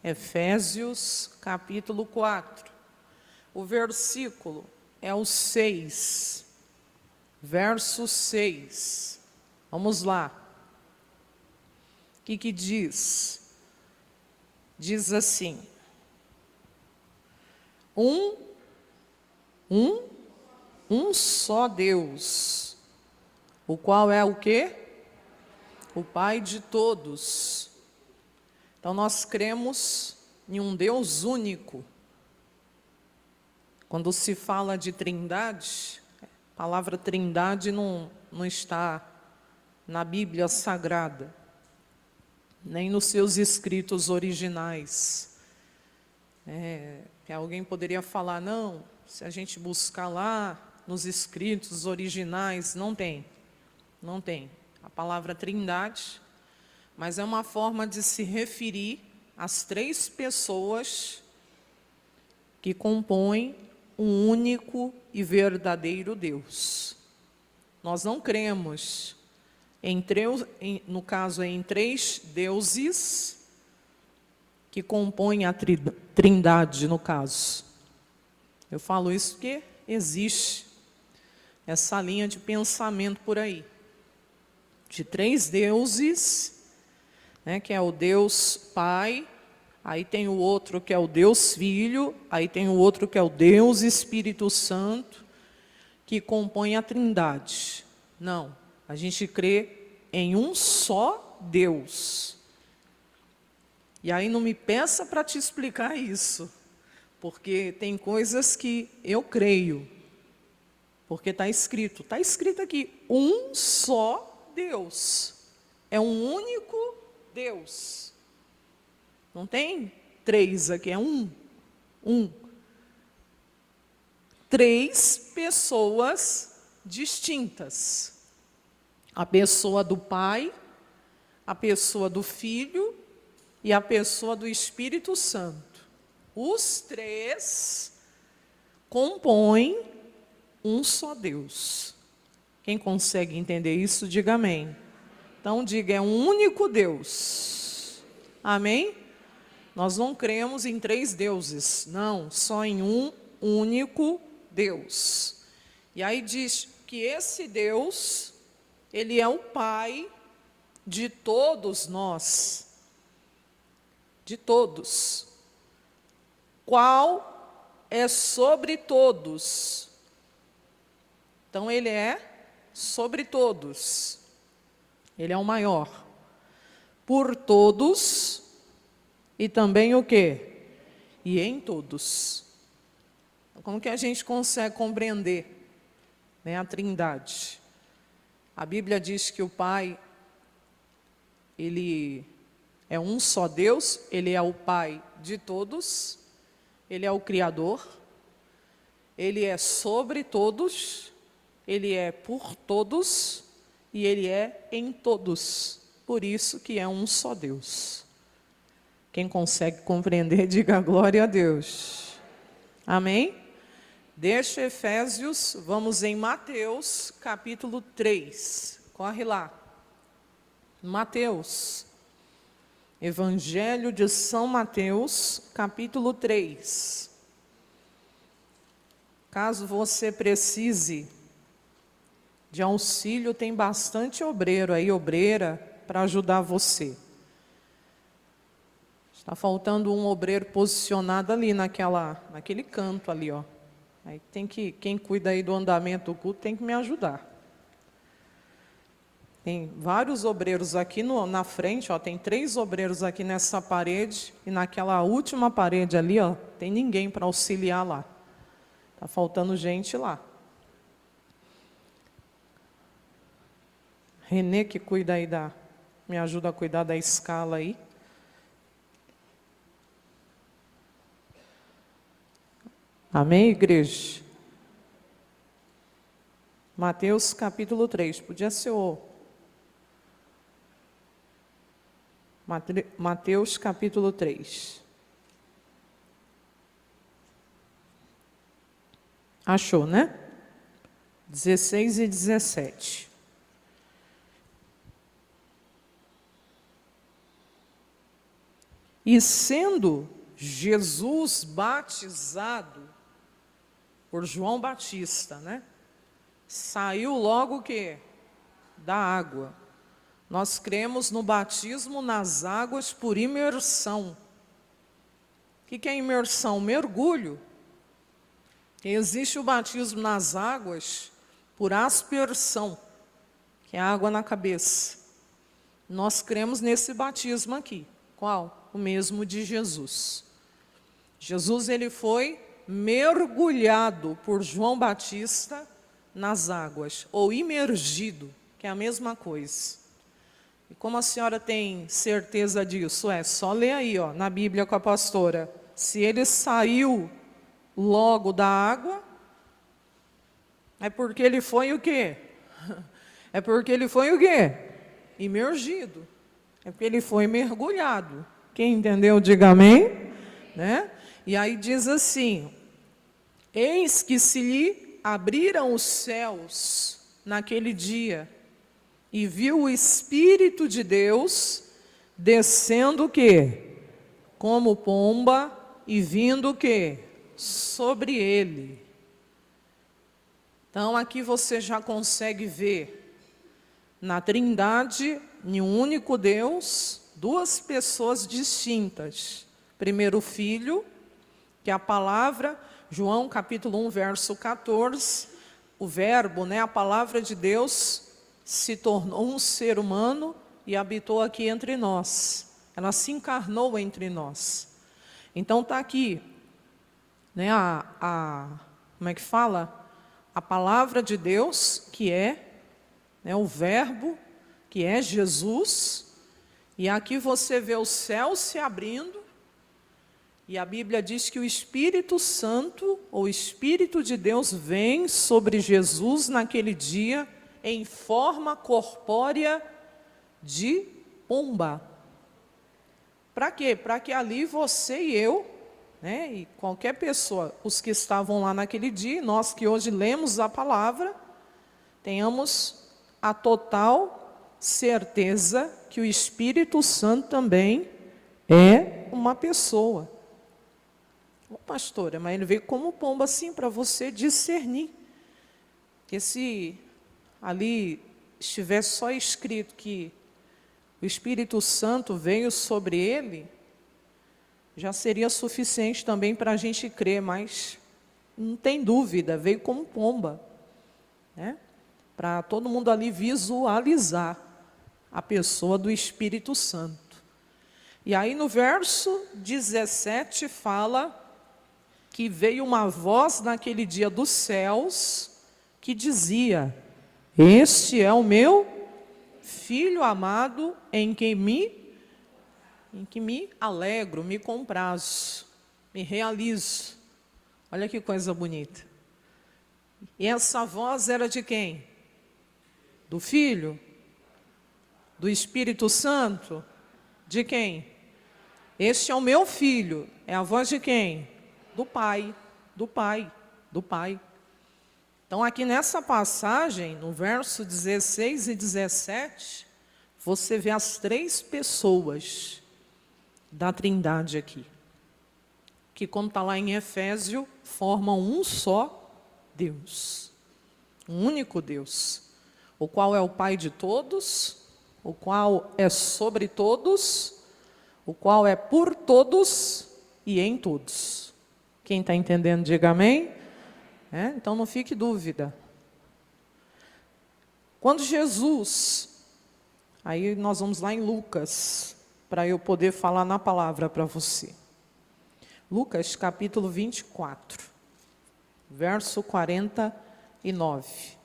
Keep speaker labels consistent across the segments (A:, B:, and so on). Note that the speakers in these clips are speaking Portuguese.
A: Efésios, capítulo 4. O versículo é o 6. Verso 6. Vamos lá. O que diz? Diz assim: um só Deus, o qual é o quê? O Pai de todos. Então nós cremos em um Deus único. Quando se fala de trindade, a palavra trindade não está na Bíblia Sagrada, nem nos seus escritos originais. Alguém poderia falar, não, se a gente buscar lá nos escritos originais, não tem. A palavra trindade, mas é uma forma de se referir às três pessoas que compõem um único e verdadeiro Deus. Nós não cremos no caso em três deuses que compõem a trindade, no caso. Eu falo isso porque existe essa linha de pensamento por aí, de três deuses, que é o Deus Pai, aí tem o outro que é o Deus Filho, aí tem o outro que é o Deus Espírito Santo, que compõe a trindade. Não, a gente crê em um só Deus. E aí não me peça para te explicar isso, porque tem coisas que eu creio, porque está escrito aqui, um só Deus, é um único Deus. Não tem três aqui, é um. Três pessoas distintas. A pessoa do Pai, a pessoa do Filho e a pessoa do Espírito Santo. Os três compõem um só Deus. Quem consegue entender isso, diga amém. Então, diga, é um único Deus. Amém? Nós não cremos em três deuses, não, só em um único Deus. E aí diz que esse Deus, Ele é o Pai de todos nós. De todos. Qual é sobre todos? Então, Ele é sobre todos. Ele é o maior. Por todos e também o quê? E em todos. Como que a gente consegue compreender, a trindade? A Bíblia diz que o Pai, Ele é um só Deus, Ele é o Pai de todos, Ele é o Criador, Ele é sobre todos, Ele é por todos e Ele é em todos. Por isso que é um só Deus. Quem consegue compreender, diga glória a Deus. Amém? Deixa Efésios, vamos em Mateus, capítulo 3. Corre lá. Mateus. Evangelho de São Mateus, capítulo 3. Caso você precise de auxílio, tem bastante obreiro aí, obreira, para ajudar você. Está faltando um obreiro posicionado ali naquele canto ali, ó. Aí quem cuida aí do andamento do culto tem que me ajudar. Tem vários obreiros aqui na frente, ó, tem 3 obreiros aqui nessa parede e naquela última parede ali, ó, tem ninguém para auxiliar lá. Está faltando gente lá. Renê que cuida aí me ajuda a cuidar da escala aí. Amém, igreja? Mateus capítulo 3, podia ser Mateus capítulo 3. Achou, né? 16 e 17. E sendo Jesus batizado por João Batista, né? Saiu logo o quê? Da água. Nós cremos no batismo nas águas por imersão. O que é imersão? Mergulho. Existe o batismo nas águas por aspersão, que é água na cabeça. Nós cremos nesse batismo aqui. Qual? O mesmo de Jesus. Jesus, ele foi mergulhado por João Batista nas águas, ou imergido, que é a mesma coisa. E como a senhora tem certeza disso? É só ler aí, ó, na Bíblia com a pastora. Se ele saiu logo da água, é porque ele foi o quê? É porque ele foi o quê? Imergido. É porque ele foi mergulhado. Quem entendeu, diga amém. Né? E aí diz assim: eis que se lhe abriram os céus naquele dia, e viu o Espírito de Deus descendo o quê? Como pomba, e vindo o quê? Sobre ele. Então aqui você já consegue ver na Trindade, em um único Deus, duas pessoas distintas. Primeiro o Filho, que é a palavra, João capítulo 1, verso 14, o verbo, né, a palavra de Deus, se tornou um ser humano e habitou aqui entre nós. Ela se encarnou entre nós. Então está aqui, né, como é que fala? A palavra de Deus, que é, né, o verbo, que é Jesus. E aqui você vê o céu se abrindo. E a Bíblia diz que o Espírito Santo, ou Espírito de Deus, vem sobre Jesus naquele dia, em forma corpórea de pomba. Para quê? Para que ali você e eu, né, e qualquer pessoa, os que estavam lá naquele dia, nós que hoje lemos a palavra, tenhamos a total certeza que o Espírito Santo também é uma pessoa. Ô, pastora, mas ele veio como pomba assim para você discernir. Porque se ali estivesse só escrito que o Espírito Santo veio sobre ele, já seria suficiente também para a gente crer, mas não tem dúvida, veio como pomba, né? Para todo mundo ali visualizar a pessoa do Espírito Santo. E aí no verso 17 fala que veio uma voz naquele dia dos céus que dizia: este é o meu Filho amado em que me alegro, me comprazo, me realizo. Olha que coisa bonita. E essa voz era de quem? Do Filho? Do Espírito Santo? De quem? Este é o meu Filho. É a voz de quem? Do Pai, do Pai, do Pai. Então aqui nessa passagem, no verso 16 e 17, você vê as três pessoas da Trindade aqui, que como está lá em Efésio, formam um só Deus, um único Deus, o qual é o Pai de todos, o qual é sobre todos, o qual é por todos e em todos. Quem está entendendo, diga amém. Então não fique dúvida. Quando Jesus, aí nós vamos lá em Lucas, para eu poder falar na palavra para você. Lucas capítulo 24, verso 49.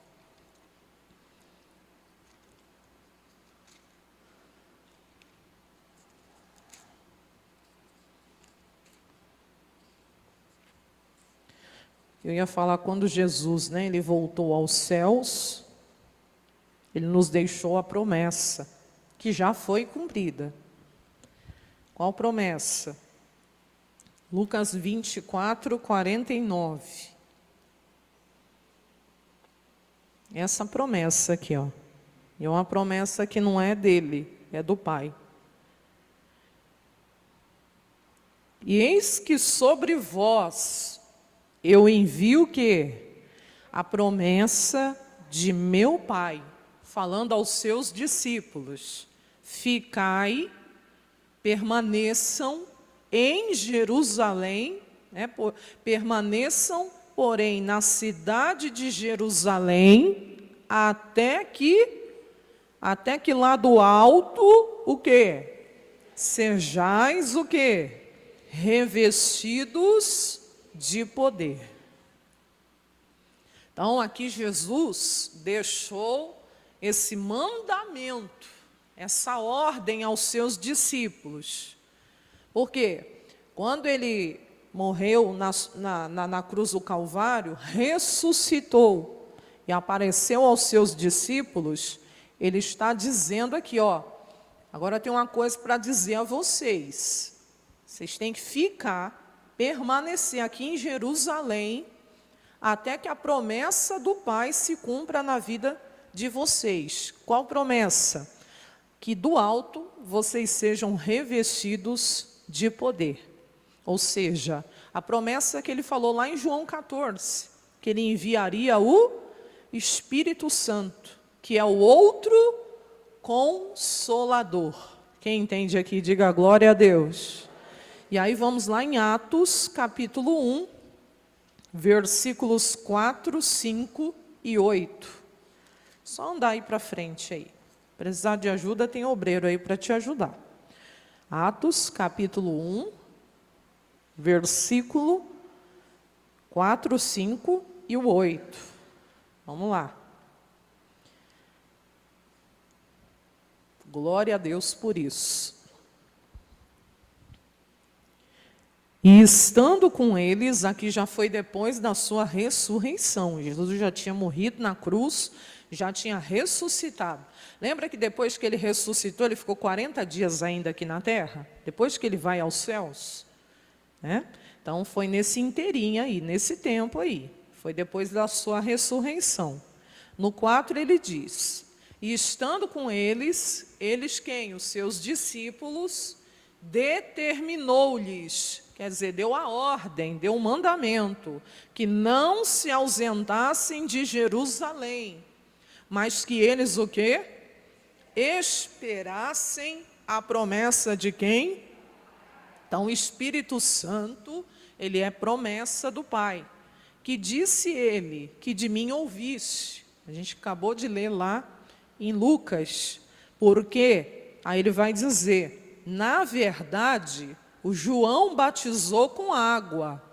A: Eu ia falar quando Jesus, né, ele voltou aos céus, ele nos deixou a promessa, que já foi cumprida. Qual promessa? Lucas 24, 49. Essa promessa aqui, ó. É uma promessa que não é dele, é do Pai. E eis que sobre vós eu envio o quê? A promessa de meu Pai, falando aos seus discípulos: ficai, permaneçam em Jerusalém, permaneçam, porém, na cidade de Jerusalém, até que lá do alto, o quê? Sejais o quê? Revestidos de poder. Então, aqui Jesus deixou esse mandamento, essa ordem aos seus discípulos. Por quê? Quando ele morreu na cruz do Calvário, ressuscitou e apareceu aos seus discípulos, ele está dizendo aqui, ó, agora tem uma coisa para dizer a vocês. Vocês têm que ficar, permanecer aqui em Jerusalém, até que a promessa do Pai se cumpra na vida de vocês. Qual promessa? Que do alto vocês sejam revestidos de poder. Ou seja, a promessa que ele falou lá em João 14, que ele enviaria o Espírito Santo, que é o outro Consolador. Quem entende aqui, diga glória a Deus. E aí vamos lá em Atos, capítulo 1, versículos 4, 5 e 8. Só andar aí para frente aí. Precisar de ajuda, tem obreiro aí para te ajudar. Atos, capítulo 1, versículo 4, 5 e o 8. Vamos lá. Glória a Deus por isso. E estando com eles, aqui já foi depois da sua ressurreição. Jesus já tinha morrido na cruz, já tinha ressuscitado. Lembra que depois que ele ressuscitou, ele ficou 40 dias ainda aqui na terra? Depois que ele vai aos céus? Então foi nesse inteirinho aí, nesse tempo aí. Foi depois da sua ressurreição. No 4 ele diz: e estando com eles quem? Os seus discípulos, determinou-lhes, quer dizer, deu a ordem, deu o mandamento, que não se ausentassem de Jerusalém, mas que eles o quê? Esperassem a promessa de quem? Então, o Espírito Santo, ele é promessa do Pai. Que disse ele, que de mim ouviste. A gente acabou de ler lá em Lucas. Porque, aí ele vai dizer, na verdade, o João batizou com água,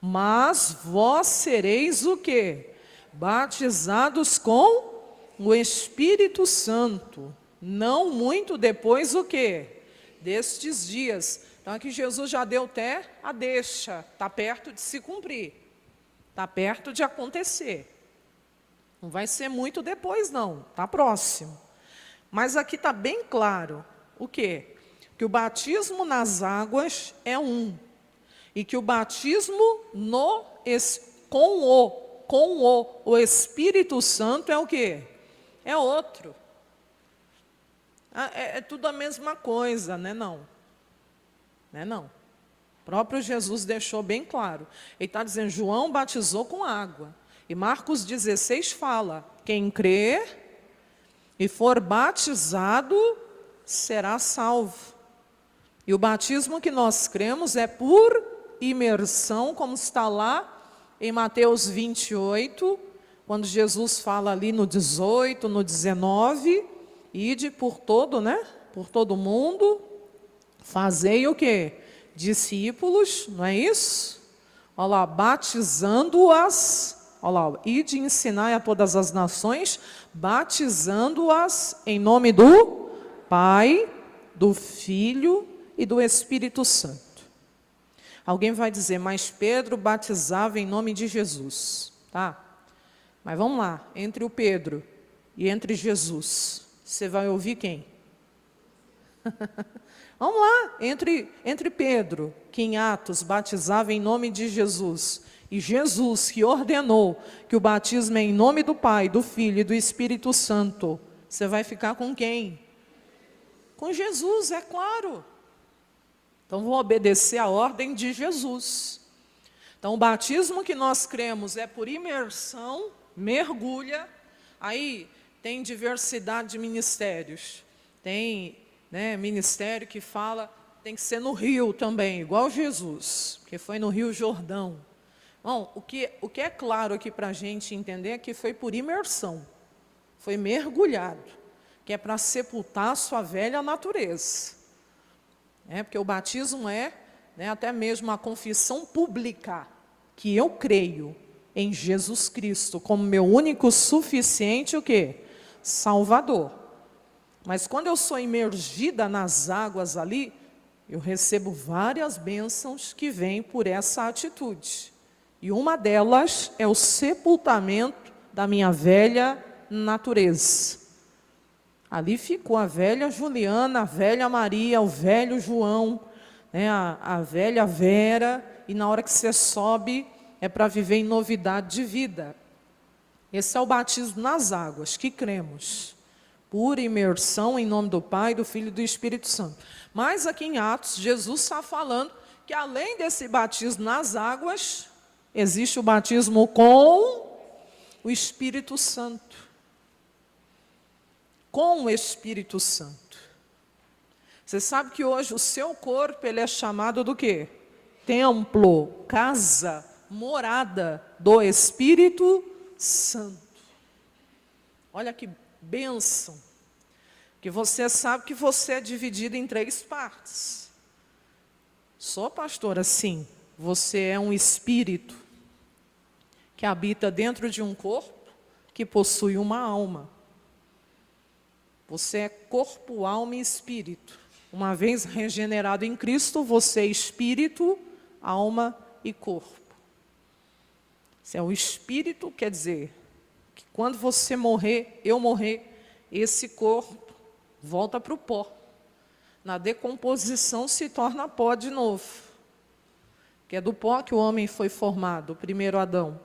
A: mas vós sereis o quê? Batizados com o Espírito Santo, não muito depois o quê? Destes dias. Então aqui Jesus já deu até a deixa, está perto de se cumprir, está perto de acontecer. Não vai ser muito depois não, está próximo. Mas aqui está bem claro, o quê? Que o batismo nas águas é um, e que o batismo com o Espírito Santo é o quê? É outro. É tudo a mesma coisa, né? Não. Não. O próprio Jesus deixou bem claro. Ele está dizendo, João batizou com água. E Marcos 16 fala, quem crer e for batizado, será salvo. E o batismo que nós cremos é por imersão, como está lá em Mateus 28, quando Jesus fala ali no 18, no 19, ide por todo, por todo mundo, fazei o quê? Discípulos, não é isso? Olha lá, batizando-as, olha lá, ide ensinai a todas as nações, batizando-as em nome do Pai, do Filho e do Espírito Santo. Alguém vai dizer, mas Pedro batizava em nome de Jesus, tá? Mas vamos lá, entre o Pedro e entre Jesus, você vai ouvir quem? Vamos lá, entre Pedro, que em Atos batizava em nome de Jesus, e Jesus que ordenou que o batismo é em nome do Pai, do Filho e do Espírito Santo, você vai ficar com quem? Com Jesus, é claro. Então, vou obedecer a ordem de Jesus. Então, o batismo que nós cremos é por imersão, mergulha. Aí tem diversidade de ministérios. Tem ministério que fala, tem que ser no rio também, igual Jesus, que foi no Rio Jordão. Bom, o que é claro aqui para a gente entender é que foi por imersão, foi mergulhado, que é para sepultar a sua velha natureza. Porque o batismo é até mesmo a confissão pública, que eu creio em Jesus Cristo como meu único, suficiente, o quê? Salvador. Mas quando eu sou imergida nas águas ali, eu recebo várias bênçãos que vêm por essa atitude. E uma delas é o sepultamento da minha velha natureza. Ali ficou a velha Juliana, a velha Maria, o velho João, a velha Vera, e na hora que você sobe, é para viver em novidade de vida. Esse é o batismo nas águas, que cremos. Pura imersão em nome do Pai, do Filho e do Espírito Santo. Mas aqui em Atos, Jesus está falando que além desse batismo nas águas, existe o batismo com o Espírito Santo. Com o Espírito Santo. Você sabe que hoje o seu corpo, ele é chamado do quê? Templo, casa, morada do Espírito Santo. Olha que bênção. Que você sabe que você é dividido em 3 partes. Sou pastora, sim. Você é um espírito que habita dentro de um corpo que possui uma alma. Você é corpo, alma e espírito. Uma vez regenerado em Cristo, você é espírito, alma e corpo. Se é o espírito, quer dizer que quando você morrer, eu morrer, esse corpo volta para o pó. Na decomposição se torna pó de novo. Que é do pó que o homem foi formado, o primeiro Adão.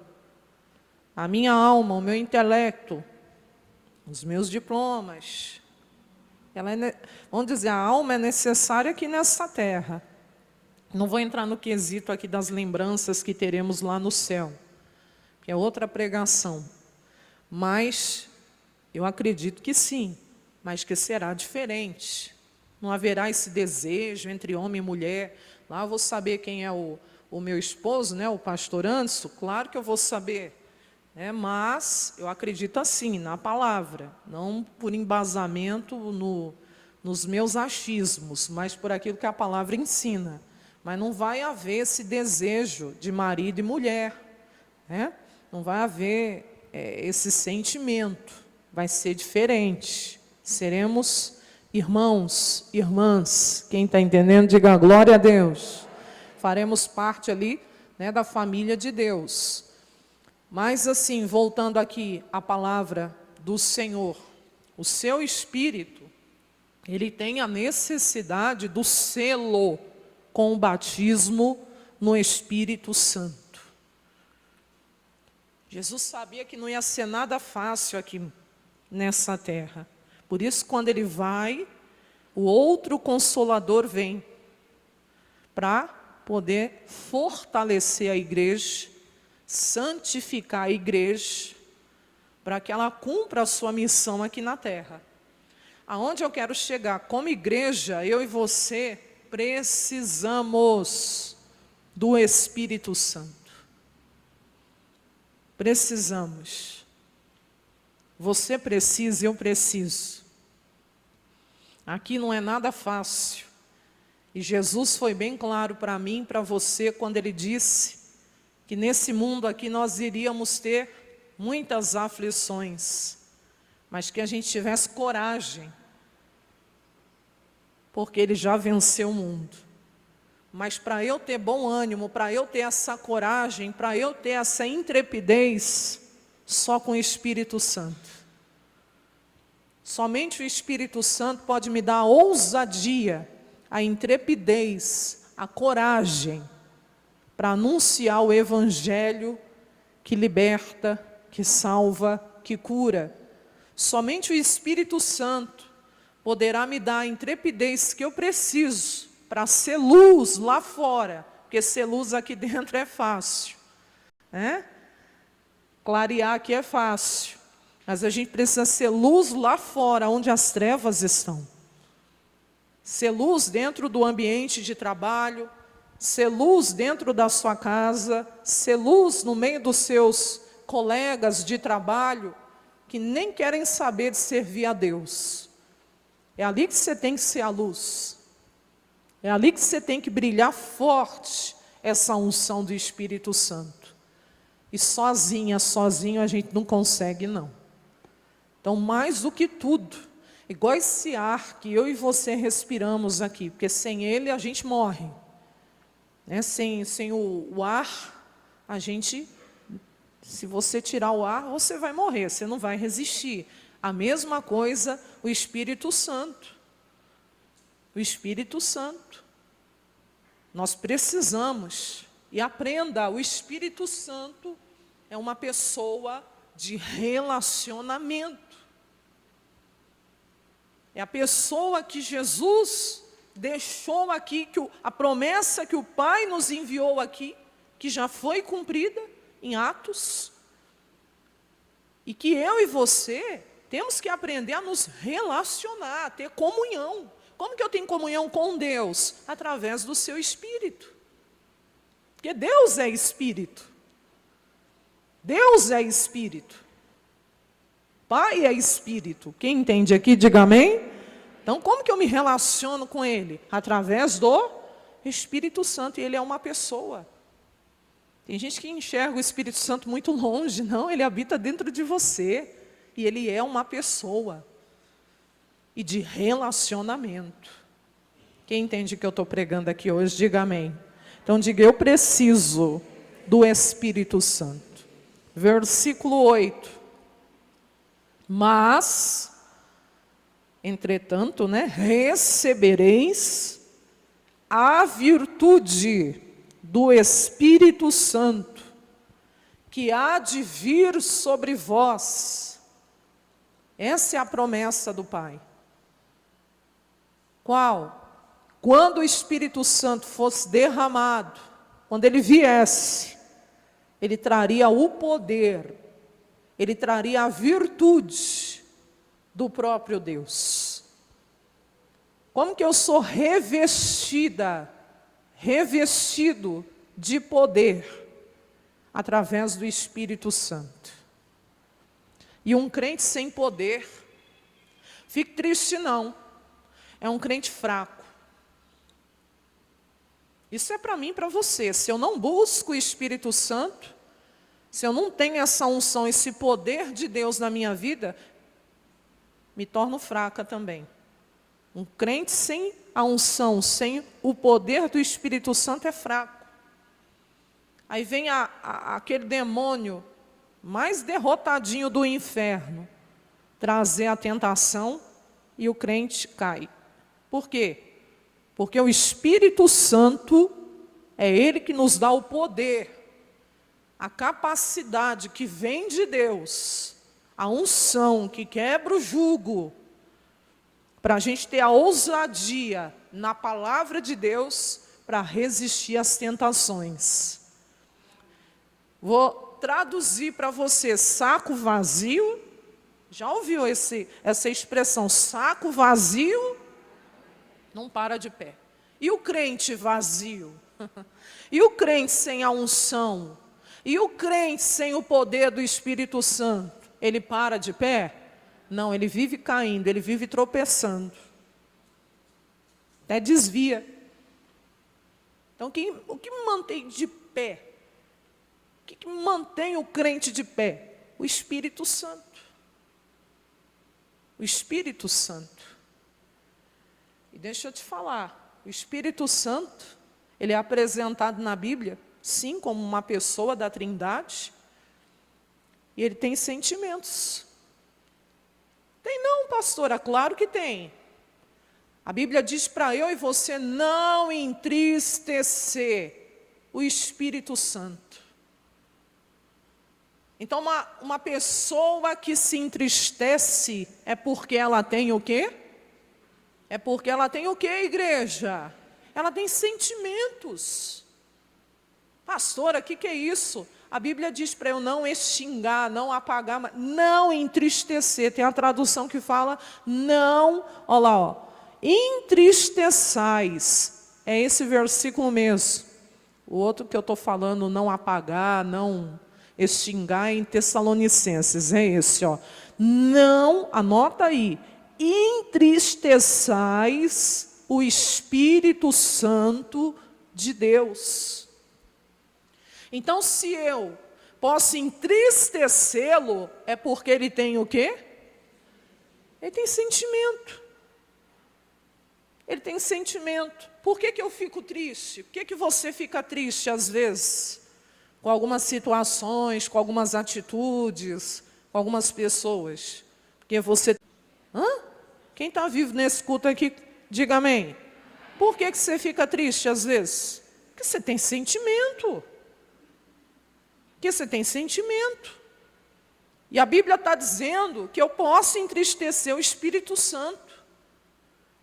A: A minha alma, o meu intelecto, os meus diplomas. Vamos dizer, a alma é necessária aqui nessa terra. Não vou entrar no quesito aqui das lembranças que teremos lá no céu, que é outra pregação. Mas eu acredito que sim, mas que será diferente. Não haverá esse desejo entre homem e mulher. Lá eu vou saber quem é o meu esposo, o pastor Anderson, claro que eu vou saber. Mas eu acredito assim, na palavra, não por embasamento nos meus achismos, mas por aquilo que a palavra ensina. Mas não vai haver esse desejo de marido e mulher, não vai haver esse sentimento, vai ser diferente. Seremos irmãos, irmãs, quem está entendendo, diga glória a Deus. Faremos parte ali da família de Deus. Mas assim, voltando aqui à palavra do Senhor, o seu espírito, ele tem a necessidade do selo com o batismo no Espírito Santo. Jesus sabia que não ia ser nada fácil aqui nessa terra. Por isso, quando ele vai, o outro Consolador vem para poder fortalecer a igreja, santificar a igreja, para que ela cumpra a sua missão aqui na terra. Aonde eu quero chegar? Como igreja, eu e você precisamos do Espírito Santo. Precisamos. Você precisa, eu preciso. Aqui não é nada fácil. E Jesus foi bem claro para mim e para você quando ele disse que nesse mundo aqui nós iríamos ter muitas aflições, mas que a gente tivesse coragem, porque ele já venceu o mundo. Mas para eu ter bom ânimo, para eu ter essa coragem, para eu ter essa intrepidez, só com o Espírito Santo. Somente o Espírito Santo pode me dar a ousadia, a intrepidez, a coragem, para anunciar o Evangelho que liberta, que salva, que cura. Somente o Espírito Santo poderá me dar a intrepidez que eu preciso para ser luz lá fora, porque ser luz aqui dentro é fácil, né? Clarear aqui é fácil, mas a gente precisa ser luz lá fora, onde as trevas estão. Ser luz dentro do ambiente de trabalho, ser luz dentro da sua casa, ser luz no meio dos seus colegas de trabalho, que nem querem saber de servir a Deus. É ali que você tem que ser a luz. É ali que você tem que brilhar forte essa unção do Espírito Santo. E sozinho a gente não consegue, não. Então, mais do que tudo, igual esse ar que eu e você respiramos aqui, porque sem ele a gente morre. Né? Sem o ar, a gente, se você tirar o ar, você vai morrer, você não vai resistir. A mesma coisa o Espírito Santo. O Espírito Santo. Nós precisamos, e aprenda, o Espírito Santo é uma pessoa de relacionamento. É a pessoa que Jesus deixou aqui, a promessa que o Pai nos enviou aqui, que já foi cumprida em Atos, e que eu e você temos que aprender a nos relacionar, a ter comunhão. Como que eu tenho comunhão com Deus? Através do seu Espírito. Porque Deus é Espírito. Deus é Espírito. Pai é Espírito. Quem entende aqui, diga amém. Então, como que eu me relaciono com Ele? Através do Espírito Santo. E Ele é uma pessoa. Tem gente que enxerga o Espírito Santo muito longe. Não, Ele habita dentro de você. E Ele é uma pessoa. E de relacionamento. Quem entende o que eu estou pregando aqui hoje, diga amém. Então diga, eu preciso do Espírito Santo. Versículo 8. Mas, entretanto, recebereis a virtude do Espírito Santo, que há de vir sobre vós. Essa é a promessa do Pai. Qual? Quando o Espírito Santo fosse derramado, quando ele viesse, ele traria o poder, ele traria a virtude do próprio Deus. Como que eu sou revestido de poder? Através do Espírito Santo. E um crente sem poder, fique triste não, é um crente fraco. Isso é para mim e para você. Se eu não busco o Espírito Santo, se eu não tenho essa unção, esse poder de Deus na minha vida, me torno fraca também. Um crente sem a unção, sem o poder do Espírito Santo é fraco. Aí vem aquele demônio mais derrotadinho do inferno, trazer a tentação e o crente cai. Por quê? Porque o Espírito Santo é Ele que nos dá o poder, a capacidade que vem de Deus, a unção que quebra o jugo, para a gente ter a ousadia na palavra de Deus para resistir às tentações. Vou traduzir para você, saco vazio. Já ouviu essa expressão, saco vazio? Não para de pé. E o crente vazio? E o crente sem a unção? E o crente sem o poder do Espírito Santo? Ele para de pé? Não, ele vive caindo, ele vive tropeçando. Até desvia. Então, o que me mantém de pé? O que me mantém o crente de pé? O Espírito Santo. O Espírito Santo. E deixa eu te falar, o Espírito Santo, ele é apresentado na Bíblia, sim, como uma pessoa da Trindade, e ele tem sentimentos. Tem não, pastora? Claro que tem. A Bíblia diz para eu e você não entristecer o Espírito Santo. Então, uma pessoa que se entristece é porque ela tem o quê? É porque ela tem o quê, igreja? ela tem sentimentos. Pastora, o que é isso? A Bíblia diz para eu não extinguir, não apagar, não entristecer. Tem a tradução que fala, não, olha lá, ó, entristeçais. É esse versículo mesmo. O outro que eu estou falando, não apagar, não extinguir, em Tessalonicenses, é esse, ó. Não, anota aí, entristeçais o Espírito Santo de Deus. Então, se eu posso entristecê-lo, é porque ele tem o quê? Ele tem sentimento. Ele tem sentimento. Por que eu fico triste? Por que você fica triste às vezes? Com algumas situações, com algumas atitudes, com algumas pessoas. Porque você... Quem está vivo nesse culto aqui, diga amém. Por que você fica triste às vezes? Porque você tem sentimento. Porque você tem sentimento. E a Bíblia está dizendo que eu posso entristecer o Espírito Santo.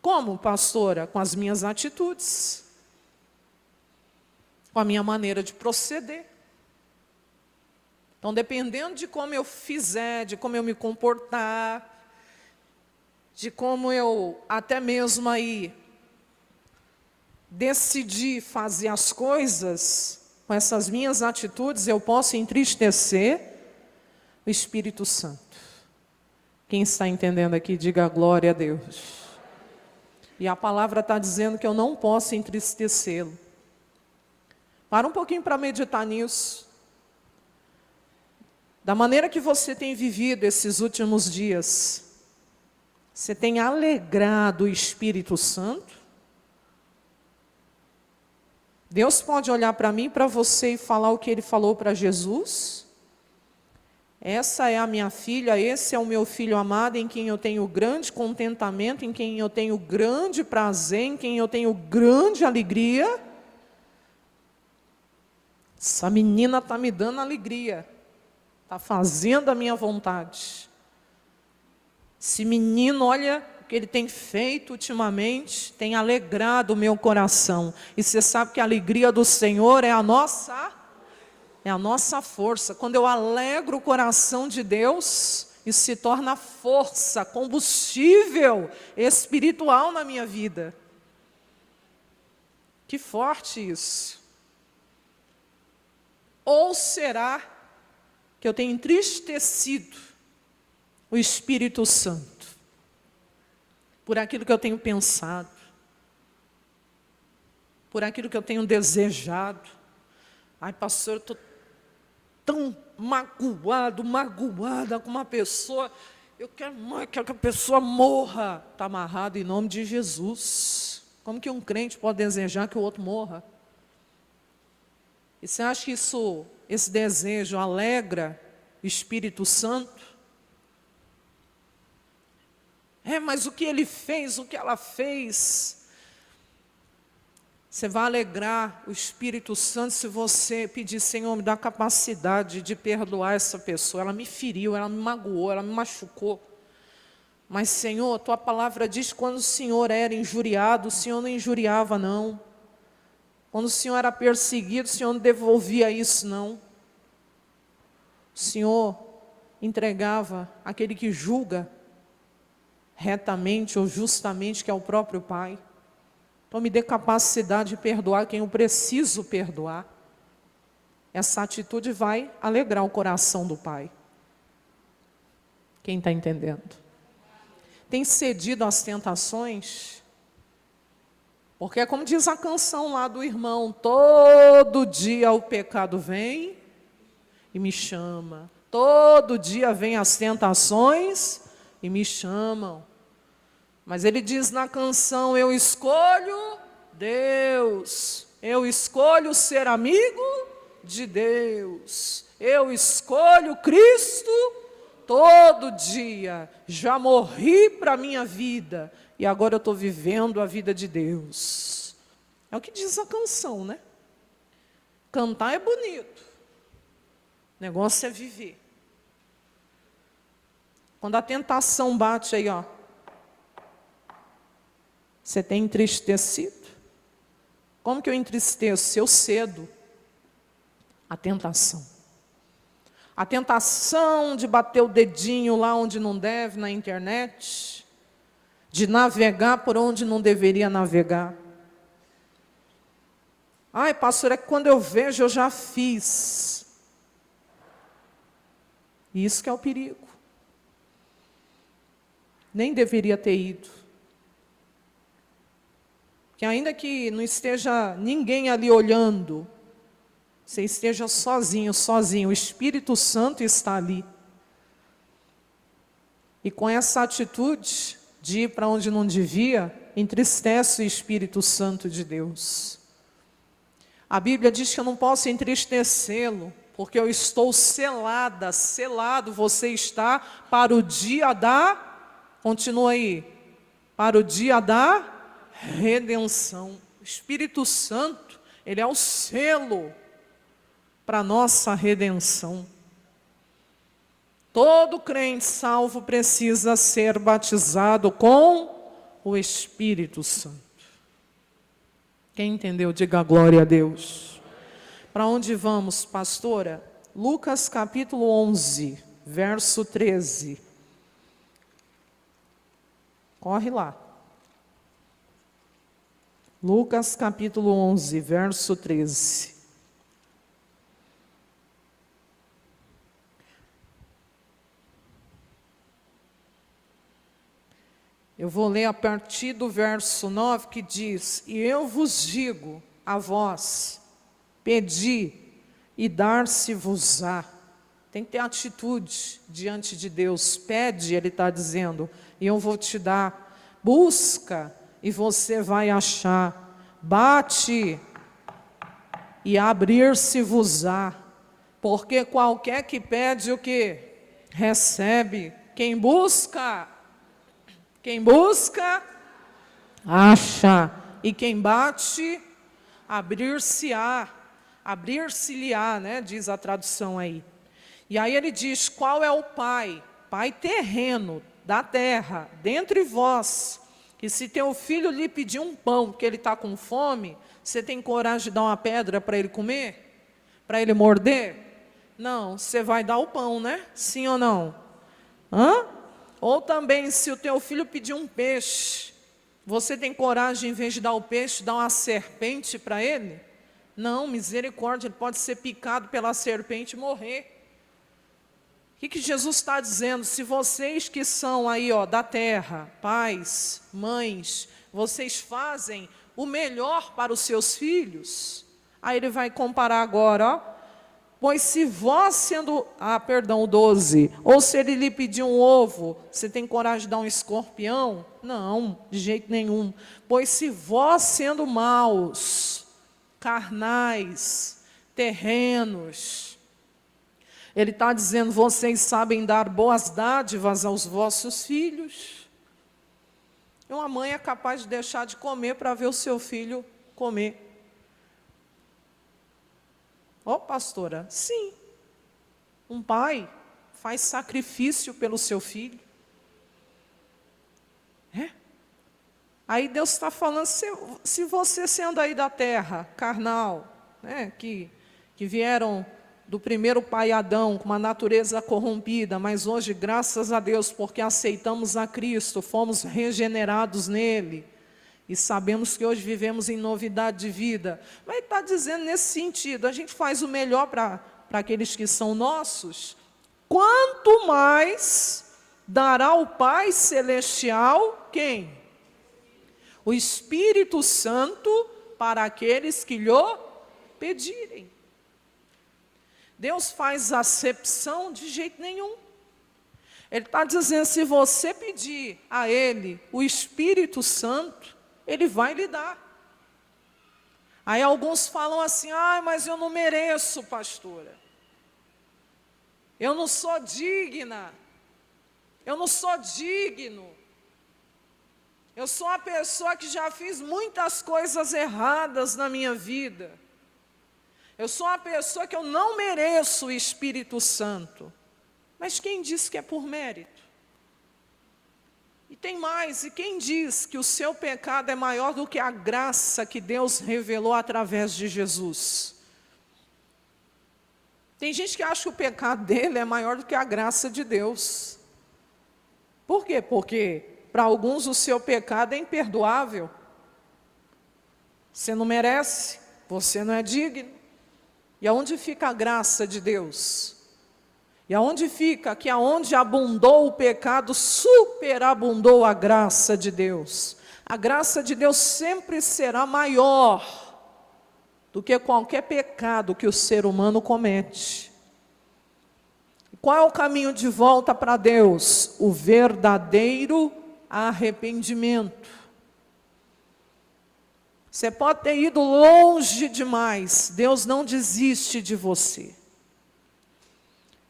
A: Como, pastora? Com as minhas atitudes. Com a minha maneira de proceder. Então, dependendo de como eu fizer, de como eu me comportar, de como eu até mesmo aí decidir fazer as coisas, com essas minhas atitudes, eu posso entristecer o Espírito Santo. Quem está entendendo aqui, diga glória a Deus. E a palavra está dizendo que eu não posso entristecê-lo. Para um pouquinho para meditar nisso. Da maneira que você tem vivido esses últimos dias, você tem alegrado o Espírito Santo? Deus pode olhar para mim, para você e falar o que Ele falou para Jesus? Essa é a minha filha, esse é o meu filho amado, em quem eu tenho grande contentamento, em quem eu tenho grande prazer, em quem eu tenho grande alegria. Essa menina está me dando alegria, está fazendo a minha vontade. Esse menino, olha o que ele tem feito ultimamente, tem alegrado o meu coração. E você sabe que a alegria do Senhor é a nossa força. Quando eu alegro o coração de Deus, isso se torna força, combustível espiritual na minha vida. Que forte isso. Ou será que eu tenho entristecido o Espírito Santo por aquilo que eu tenho pensado, por aquilo que eu tenho desejado? Ai, pastor, eu estou tão magoada com uma pessoa, eu quero mais que a pessoa morra. Está amarrado em nome de Jesus. Como que um crente pode desejar que o outro morra? E você acha que esse desejo alegra o Espírito Santo? Mas o que ele fez, o que ela fez? Você vai alegrar o Espírito Santo se você pedir, Senhor, me dá a capacidade de perdoar essa pessoa. Ela me feriu, ela me magoou, ela me machucou. Mas, Senhor, tua palavra diz que quando o Senhor era injuriado, o Senhor não injuriava, não. Quando o Senhor era perseguido, o Senhor não devolvia isso, não. O Senhor entregava aquele que julga retamente ou justamente, que é o próprio Pai. Então me dê capacidade de perdoar quem eu preciso perdoar. Essa atitude vai alegrar o coração do Pai. Quem está entendendo? Tem cedido às tentações? Porque é como diz a canção lá do irmão, todo dia o pecado vem e me chama. Todo dia vem as tentações e me chamam. Mas ele diz na canção, eu escolho Deus. Eu escolho ser amigo de Deus. Eu escolho Cristo todo dia. Já morri para a minha vida. E agora eu estou vivendo a vida de Deus. É o que diz a canção, né? Cantar é bonito. O negócio é viver. Quando a tentação bate aí, ó. Você tem entristecido? Como que eu entristeço? Eu cedo a tentação. A tentação de bater o dedinho lá onde não deve, na internet, de navegar por onde não deveria navegar. Ai, pastor, é que quando eu vejo eu já fiz. Isso que é o perigo. Nem deveria ter ido. Que ainda que não esteja ninguém ali olhando, você esteja sozinho, o Espírito Santo está ali. E com essa atitude de ir para onde não devia, entristece o Espírito Santo de Deus. A Bíblia diz que eu não posso entristecê-lo, porque eu estou selada, selado você está para o dia da, continua aí, para o dia da redenção. O Espírito Santo, ele é o selo para a nossa redenção. Todo crente salvo precisa ser batizado com o Espírito Santo. Quem entendeu, diga glória a Deus. Para onde vamos, pastora? Lucas capítulo 11, verso 13. Corre lá. Lucas capítulo 11, verso 13. Eu vou ler a partir do verso 9 que diz: E eu vos digo a vós, pedi e dar-se-vos-á. Tem que ter atitude diante de Deus. Pede, ele está dizendo, e eu vou te dar. Busca e você vai achar. Bate e abrir-se-vos-á. Porque qualquer que pede o que? Recebe. Quem busca, acha. E quem bate, abrir-se-á. Abrir-se-lhe-á, né? Diz a tradução aí. E aí ele diz, qual é o pai? Pai terreno, da terra, dentre vós, que se teu filho lhe pedir um pão, porque ele está com fome, você tem coragem de dar uma pedra para ele comer? Para ele morder? Não, você vai dar o pão, né? Sim ou não? Hã? Ou também, se o teu filho pedir um peixe, você tem coragem, em vez de dar o peixe, dar uma serpente para ele? Não, misericórdia, ele pode ser picado pela serpente e morrer. O que Jesus está dizendo? Se vocês que são aí, ó, da terra, pais, mães, vocês fazem o melhor para os seus filhos, aí ele vai comparar agora, ó. Pois se vós sendo, o 12, ou se ele lhe pedir um ovo, você tem coragem de dar um escorpião? Não, de jeito nenhum. Pois se vós sendo maus, carnais, terrenos, ele está dizendo, vocês sabem dar boas dádivas aos vossos filhos. E uma mãe é capaz de deixar de comer para ver o seu filho comer. Ó, pastora, sim. Um pai faz sacrifício pelo seu filho. É? Aí Deus está falando, se você sendo aí da terra, carnal, né, que vieram do primeiro pai Adão, com uma natureza corrompida, mas hoje, graças a Deus, porque aceitamos a Cristo, fomos regenerados nele, e sabemos que hoje vivemos em novidade de vida. Mas ele está dizendo nesse sentido, a gente faz o melhor para aqueles que são nossos, quanto mais dará o Pai Celestial, quem? O Espírito Santo para aqueles que lhe pedirem. Deus faz acepção de jeito nenhum. Ele está dizendo, se você pedir a Ele o Espírito Santo, Ele vai lhe dar. Aí alguns falam assim, mas eu não mereço, pastora. Eu não sou digna. Eu não sou digno. Eu sou uma pessoa que já fiz muitas coisas erradas na minha vida. Eu sou uma pessoa que eu não mereço o Espírito Santo. Mas quem disse que é por mérito? E tem mais, e quem diz que o seu pecado é maior do que a graça que Deus revelou através de Jesus? Tem gente que acha que o pecado dele é maior do que a graça de Deus. Por quê? Porque para alguns o seu pecado é imperdoável. Você não merece, você não é digno. E aonde fica a graça de Deus? E aonde fica que aonde abundou o pecado, superabundou a graça de Deus? A graça de Deus sempre será maior do que qualquer pecado que o ser humano comete. Qual é o caminho de volta para Deus? O verdadeiro arrependimento. Você pode ter ido longe demais, Deus não desiste de você.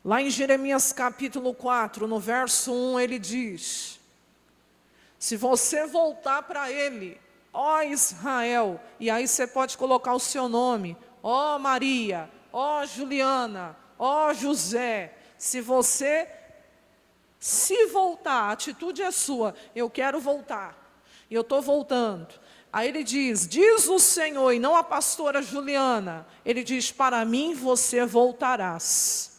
A: Lá em Jeremias capítulo 4, no verso 1, ele diz: se você voltar para Ele, ó Israel, e aí você pode colocar o seu nome, ó Maria, ó Juliana, ó José, se você se voltar, a atitude é sua, eu quero voltar, e eu estou voltando. Aí ele diz o Senhor, e não a pastora Juliana, ele diz, para mim você voltarás.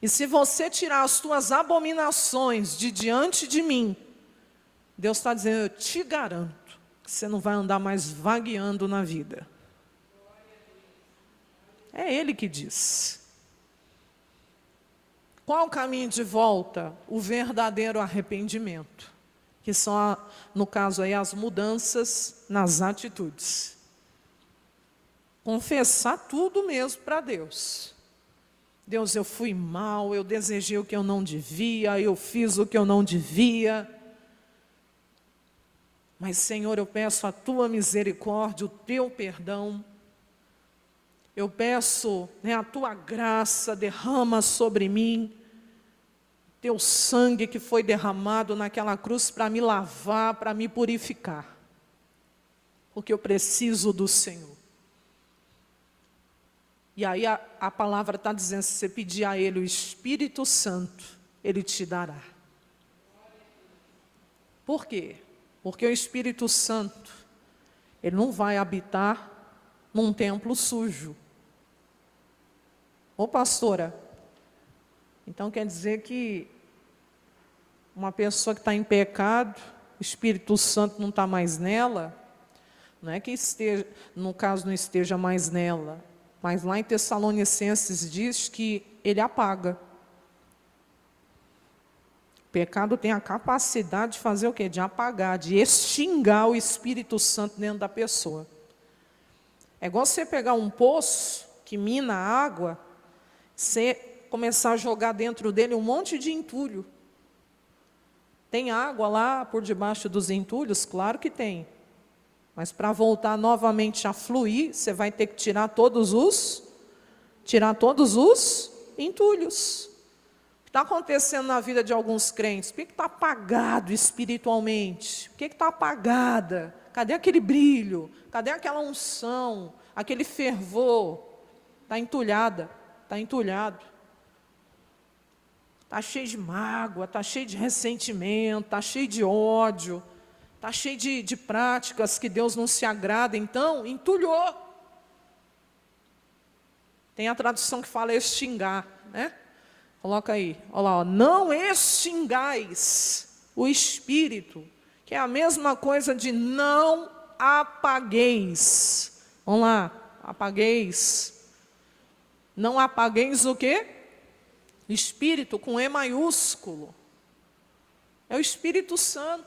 A: E se você tirar as tuas abominações de diante de mim, Deus está dizendo, eu te garanto, que você não vai andar mais vagueando na vida. É Ele que diz. Qual o caminho de volta? O verdadeiro arrependimento. Que são, no caso aí, as mudanças nas atitudes. Confessar tudo mesmo para Deus. Deus, eu fui mal, eu desejei o que eu não devia, eu fiz o que eu não devia. Mas, Senhor, eu peço a Tua misericórdia, o Teu perdão. Eu peço, a Tua graça, derrama sobre mim. Teu sangue que foi derramado naquela cruz para me lavar, para me purificar. Porque eu preciso do Senhor. E aí a palavra está dizendo, se você pedir a Ele o Espírito Santo, Ele te dará. Por quê? Porque o Espírito Santo, Ele não vai habitar num templo sujo. Ô pastora, então quer dizer que uma pessoa que está em pecado, o Espírito Santo não está mais nela? Não é que esteja, no caso não esteja mais nela, mas lá em Tessalonicenses diz que ele apaga. O pecado tem a capacidade de fazer o quê? De apagar, de extinguir o Espírito Santo dentro da pessoa. É igual você pegar um poço que mina a água, você começar a jogar dentro dele um monte de entulho. Tem água lá por debaixo dos entulhos? Claro que tem. Mas para voltar novamente a fluir, você vai ter que tirar todos os entulhos. O que está acontecendo na vida de alguns crentes? Por que está apagado espiritualmente? Por que está apagada? Cadê aquele brilho? Cadê aquela unção? Aquele fervor? Está entulhada, está entulhado. Está cheio de mágoa, está cheio de ressentimento, está cheio de ódio. Está cheio de práticas que Deus não se agrada, então entulhou. Tem a tradução que fala extingar, né? Coloca aí, olha lá, ó, não extingais o Espírito, que é a mesma coisa de não apagueis. Vamos lá, apagueis. Não apagueis o quê? Espírito com E maiúsculo. É o Espírito Santo.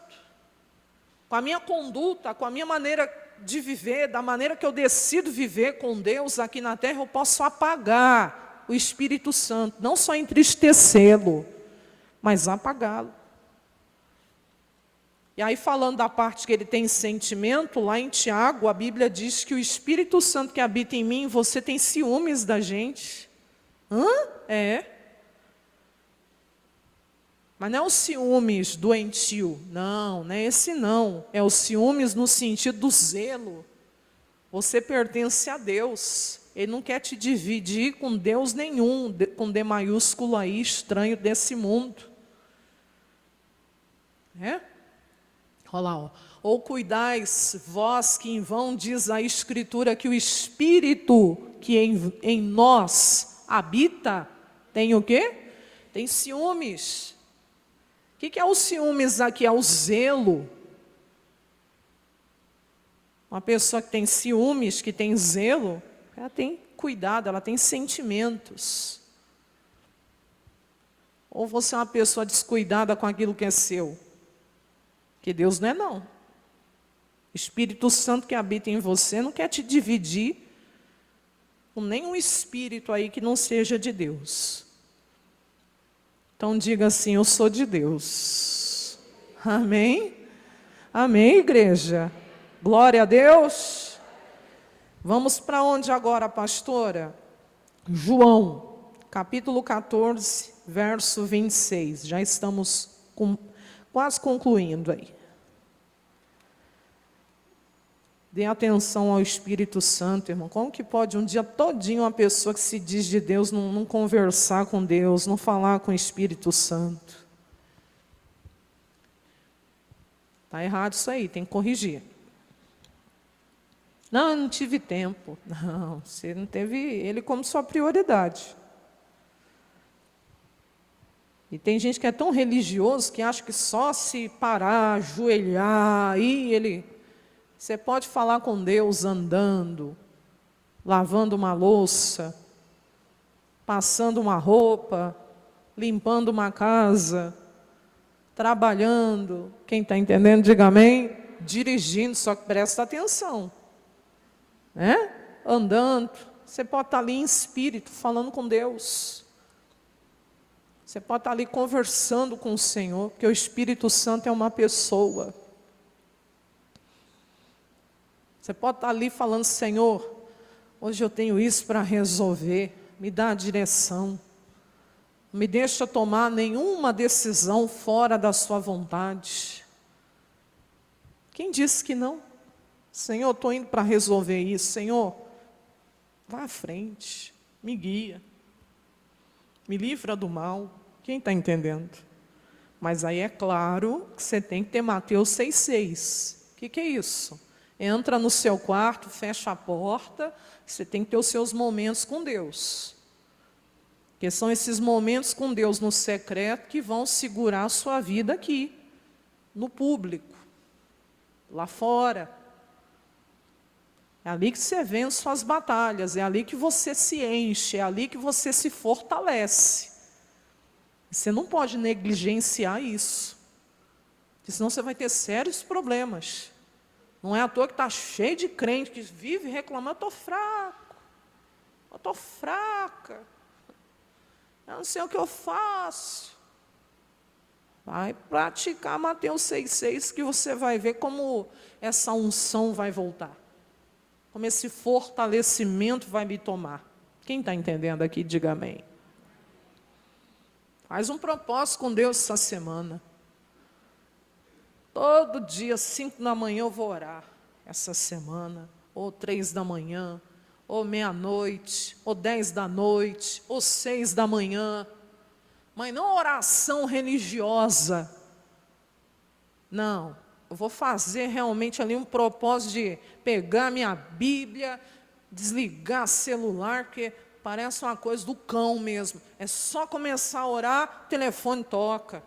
A: Com a minha conduta, com a minha maneira de viver, da maneira que eu decido viver com Deus aqui na terra, eu posso apagar o Espírito Santo, não só entristecê-lo, mas apagá-lo. E aí falando da parte que ele tem sentimento, lá em Tiago, a Bíblia diz que o Espírito Santo que habita em mim, você tem ciúmes da gente. É. Mas não é o ciúmes doentio, não é esse não. É o ciúmes no sentido do zelo. Você pertence a Deus. Ele não quer te dividir com Deus nenhum, com D maiúsculo aí, estranho desse mundo. É? Olha lá, ó. Ou cuidais vós que em vão diz a Escritura que o Espírito que em nós habita, tem o quê? Tem ciúmes. O que é o ciúmes aqui? É o zelo. Uma pessoa que tem ciúmes, que tem zelo, ela tem cuidado, ela tem sentimentos. Ou você é uma pessoa descuidada com aquilo que é seu? Que Deus não é não. Espírito Santo que habita em você não quer te dividir com nenhum espírito aí que não seja de Deus. Então diga assim, eu sou de Deus. Amém? Amém, igreja? Glória a Deus. Vamos para onde agora, pastora? João, capítulo 14, verso 26. Já estamos quase concluindo aí. Dê atenção ao Espírito Santo, irmão. Como que pode um dia todinho uma pessoa que se diz de Deus não conversar com Deus, não falar com o Espírito Santo? Está errado isso aí, tem que corrigir. Não, eu não tive tempo. Não, você não teve ele como sua prioridade. E tem gente que é tão religioso que acha que só se parar, ajoelhar, aí ele... Você pode falar com Deus andando, lavando uma louça, passando uma roupa, limpando uma casa, trabalhando. Quem está entendendo, diga amém. Dirigindo, só que presta atenção. Né? Andando. Você pode estar ali em espírito, falando com Deus. Você pode estar ali conversando com o Senhor, porque o Espírito Santo é uma pessoa. Você pode estar ali falando, Senhor, hoje eu tenho isso para resolver, me dá a direção. Não me deixa tomar nenhuma decisão fora da sua vontade. Quem disse que não? Senhor, estou indo para resolver isso. Senhor, vá à frente, me guia, me livra do mal. Quem está entendendo? Mas aí é claro que você tem que ter Mateus 6,6. O que é isso? Entra no seu quarto, fecha a porta, você tem que ter os seus momentos com Deus. Porque são esses momentos com Deus no secreto que vão segurar a sua vida aqui, no público, lá fora. É ali que você vence suas batalhas, é ali que você se enche, é ali que você se fortalece. Você não pode negligenciar isso, porque senão você vai ter sérios problemas. Não é à toa que está cheio de crente que vive reclamando, eu estou fraco, eu estou fraca, eu não sei o que eu faço. Vai praticar Mateus 6,6 que você vai ver como essa unção vai voltar. Como esse fortalecimento vai me tomar. Quem está entendendo aqui, diga amém. Faz um propósito com Deus essa semana. Todo dia, 5 da manhã, eu vou orar essa semana, ou 3 da manhã, ou meia-noite, ou 10 da noite, ou 6 da manhã. Mas não oração religiosa. Não, eu vou fazer realmente ali um propósito de pegar minha Bíblia, desligar celular, porque parece uma coisa do cão mesmo. É só começar a orar, o telefone toca.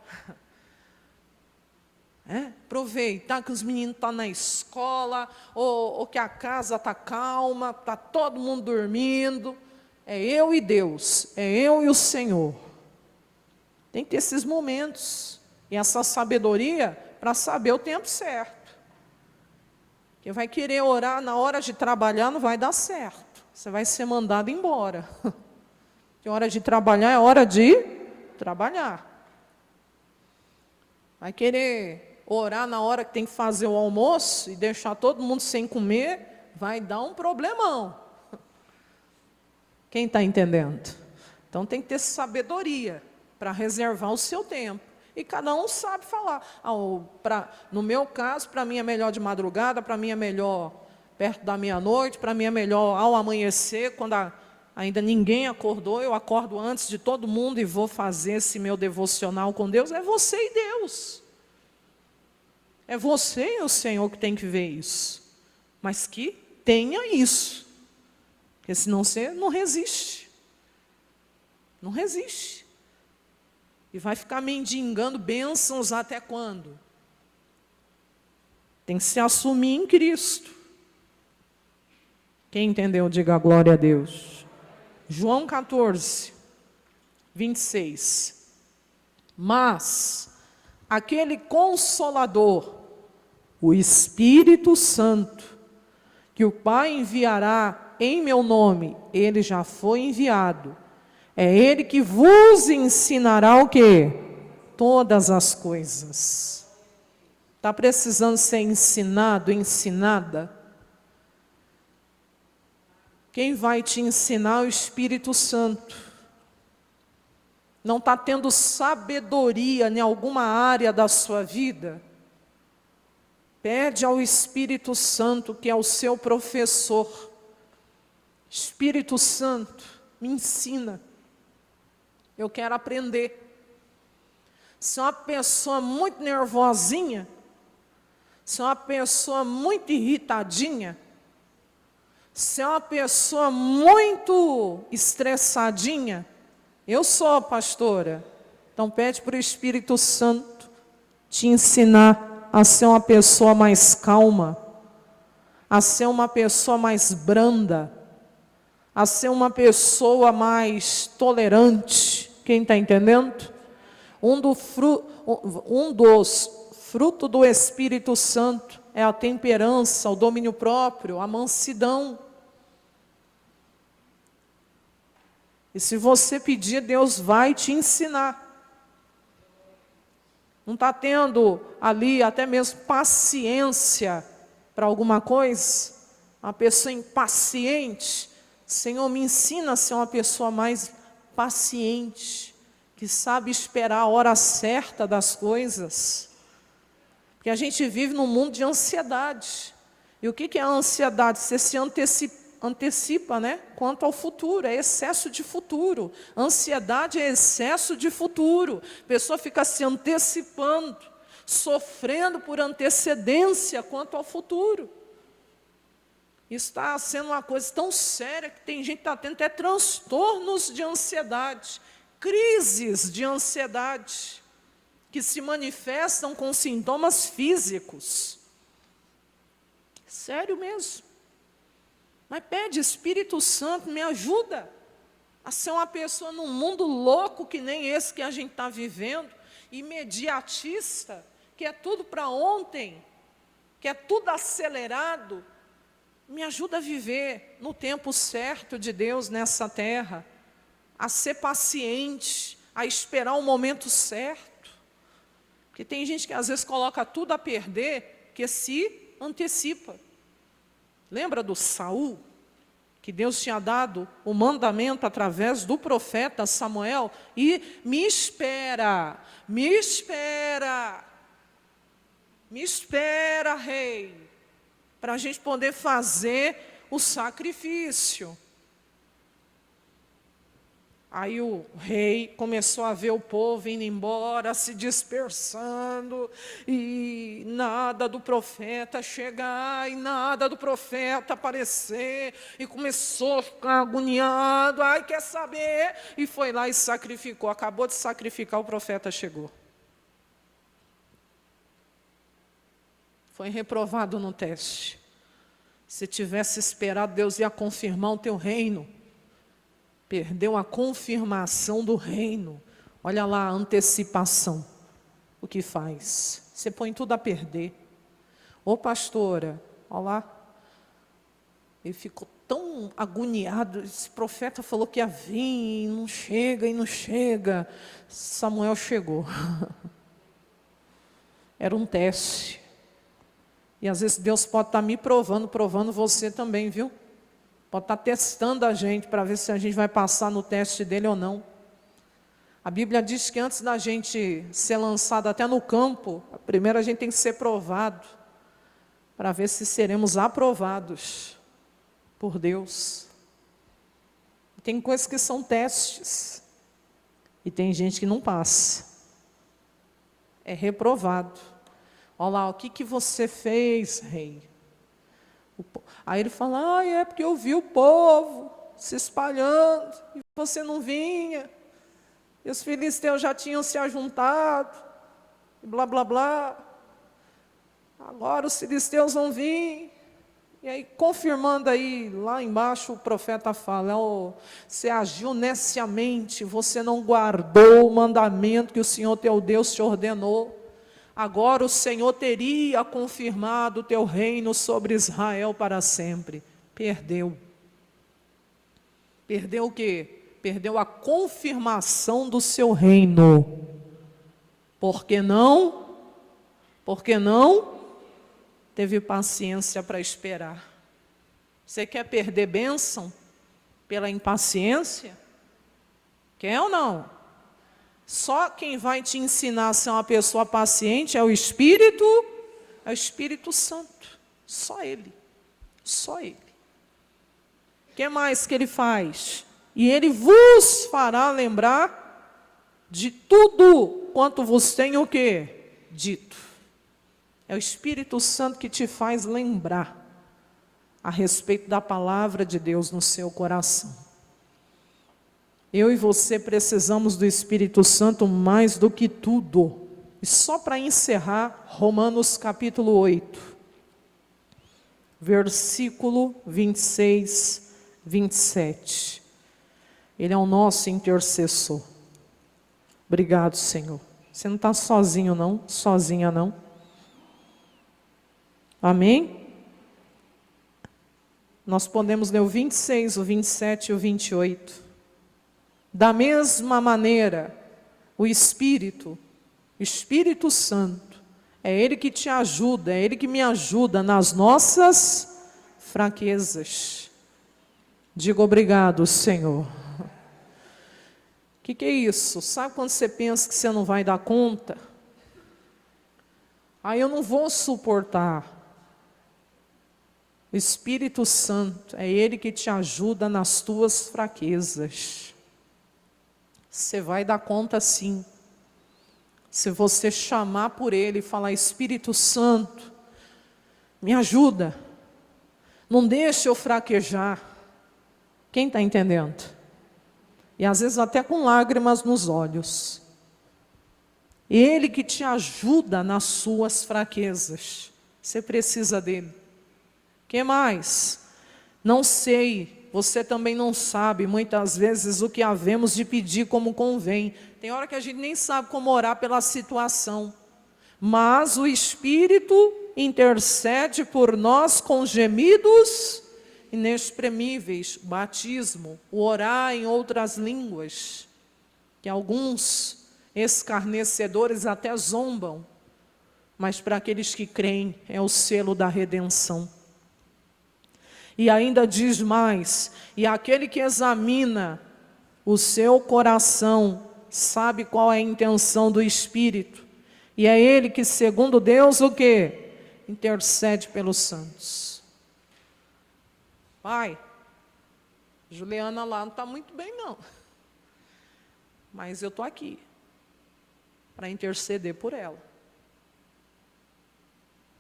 A: Aproveitar que os meninos estão na escola, ou que a casa está calma, está todo mundo dormindo. É eu e Deus, é eu e o Senhor. Tem que ter esses momentos, e essa sabedoria para saber o tempo certo. Quem vai querer orar na hora de trabalhar não vai dar certo, você vai ser mandado embora. Porque hora de trabalhar é hora de trabalhar. Vai querer orar na hora que tem que fazer o almoço e deixar todo mundo sem comer, vai dar um problemão. Quem está entendendo? Então tem que ter sabedoria para reservar o seu tempo. E cada um sabe falar. No meu caso, para mim é melhor de madrugada, para mim é melhor perto da meia-noite, para mim é melhor ao amanhecer, quando ainda ninguém acordou, eu acordo antes de todo mundo e vou fazer esse meu devocional com Deus. É você e Deus. É você e o Senhor que tem que ver isso. Mas que tenha isso. Porque senão você não resiste. Não resiste. E vai ficar mendigando bênçãos até quando? Tem que se assumir em Cristo. Quem entendeu, diga glória a Deus. João 14, 26. Mas aquele Consolador, o Espírito Santo, que o Pai enviará em meu nome, ele já foi enviado. É ele que vos ensinará o quê? Todas as coisas. Está precisando ser ensinado, ensinada? Quem vai te ensinar é o Espírito Santo. Não está tendo sabedoria em alguma área da sua vida? Pede ao Espírito Santo, que é o seu professor. Espírito Santo, me ensina. Eu quero aprender. Se é uma pessoa muito nervosinha, se é uma pessoa muito irritadinha, se é uma pessoa muito estressadinha, eu sou pastora, então pede para o Espírito Santo te ensinar a ser uma pessoa mais calma, a ser uma pessoa mais branda, a ser uma pessoa mais tolerante. Quem está entendendo? Um dos frutos do Espírito Santo é a temperança, o domínio próprio, a mansidão. E se você pedir, Deus vai te ensinar. Não está tendo ali até mesmo paciência para alguma coisa? Uma pessoa impaciente. Senhor, me ensina a ser uma pessoa mais paciente, que sabe esperar a hora certa das coisas. Porque a gente vive num mundo de ansiedade. E o que é a ansiedade? Você se antecipa, né? Quanto ao futuro, é excesso de futuro. Ansiedade é excesso de futuro. A pessoa fica se antecipando, sofrendo por antecedência quanto ao futuro. Isso está sendo uma coisa tão séria que tem gente que está tendo até transtornos de ansiedade, crises de ansiedade, que se manifestam com sintomas físicos. Sério mesmo. Mas pede, Espírito Santo, me ajuda a ser uma pessoa num mundo louco que nem esse que a gente está vivendo, imediatista, que é tudo para ontem, que é tudo acelerado. Me ajuda a viver no tempo certo de Deus nessa terra, a ser paciente, a esperar o momento certo. Porque tem gente que às vezes coloca tudo a perder, que se antecipa. Lembra do Saul? Que Deus tinha dado o mandamento através do profeta Samuel, e me espera, rei, para a gente poder fazer o sacrifício. Aí o rei começou a ver o povo indo embora, se dispersando, e nada do profeta chegar, e nada do profeta aparecer, e começou a ficar agoniado, ai, quer saber? E foi lá e sacrificou, acabou de sacrificar, o profeta chegou. Foi reprovado no teste. Se tivesse esperado, Deus ia confirmar o teu reino. Perdeu a confirmação do reino. Olha lá a antecipação. O que faz? Você põe tudo a perder. Ô pastora, olha lá. Ele ficou tão agoniado. Esse profeta falou que ia vir, e não chega, e não chega. Samuel chegou. Era um teste. E às vezes Deus pode estar me provando você também, viu? Pode estar testando a gente para ver se a gente vai passar no teste dele ou não. A Bíblia diz que antes da gente ser lançado até no campo, primeiro a gente tem que ser provado, para ver se seremos aprovados por Deus. Tem coisas que são testes, e tem gente que não passa, é reprovado. Olha lá, o que você fez, rei? Aí ele fala, é porque eu vi o povo se espalhando, e você não vinha, e os filisteus já tinham se ajuntado, e blá, blá, blá. Agora os filisteus vão vir. E aí, confirmando aí, lá embaixo o profeta fala, você agiu neciamente, você não guardou o mandamento que o Senhor teu Deus te ordenou. Agora o Senhor teria confirmado o teu reino sobre Israel para sempre. Perdeu. Perdeu o quê? Perdeu a confirmação do seu reino. Por que não? Porque não teve paciência para esperar. Você quer perder bênção pela impaciência? Quer ou não? Só quem vai te ensinar a ser uma pessoa paciente é o Espírito Santo. Só Ele. Só Ele. O que mais que Ele faz? E Ele vos fará lembrar de tudo quanto vos tenho o quê? Dito. É o Espírito Santo que te faz lembrar a respeito da palavra de Deus no seu coração. Eu e você precisamos do Espírito Santo mais do que tudo. E só para encerrar, Romanos capítulo 8, versículo 26, 27. Ele é o nosso intercessor. Obrigado, Senhor. Você não está sozinho não, sozinha não. Amém? Nós podemos ler o 26, o 27 e o 28. Da mesma maneira, o Espírito Santo, é Ele que te ajuda, é Ele que me ajuda nas nossas fraquezas. Diga obrigado, Senhor. O que é isso? Sabe quando você pensa que você não vai dar conta? Aí eu não vou suportar. O Espírito Santo, é Ele que te ajuda nas tuas fraquezas. Você vai dar conta sim. Se você chamar por Ele e falar, Espírito Santo, me ajuda. Não deixe eu fraquejar. Quem está entendendo? E às vezes até com lágrimas nos olhos. Ele que te ajuda nas suas fraquezas. Você precisa dele. O que mais? Não sei. Você também não sabe, muitas vezes, o que havemos de pedir como convém. Tem hora que a gente nem sabe como orar pela situação. Mas o Espírito intercede por nós com gemidos inexprimíveis. Batismo, o orar em outras línguas, que alguns escarnecedores até zombam. Mas para aqueles que creem, é o selo da redenção. E ainda diz mais, e aquele que examina o seu coração, sabe qual é a intenção do Espírito. E é Ele que, segundo Deus, o quê? Intercede pelos santos. Pai, Juliana lá não está muito bem não. Mas eu estou aqui, para interceder por ela.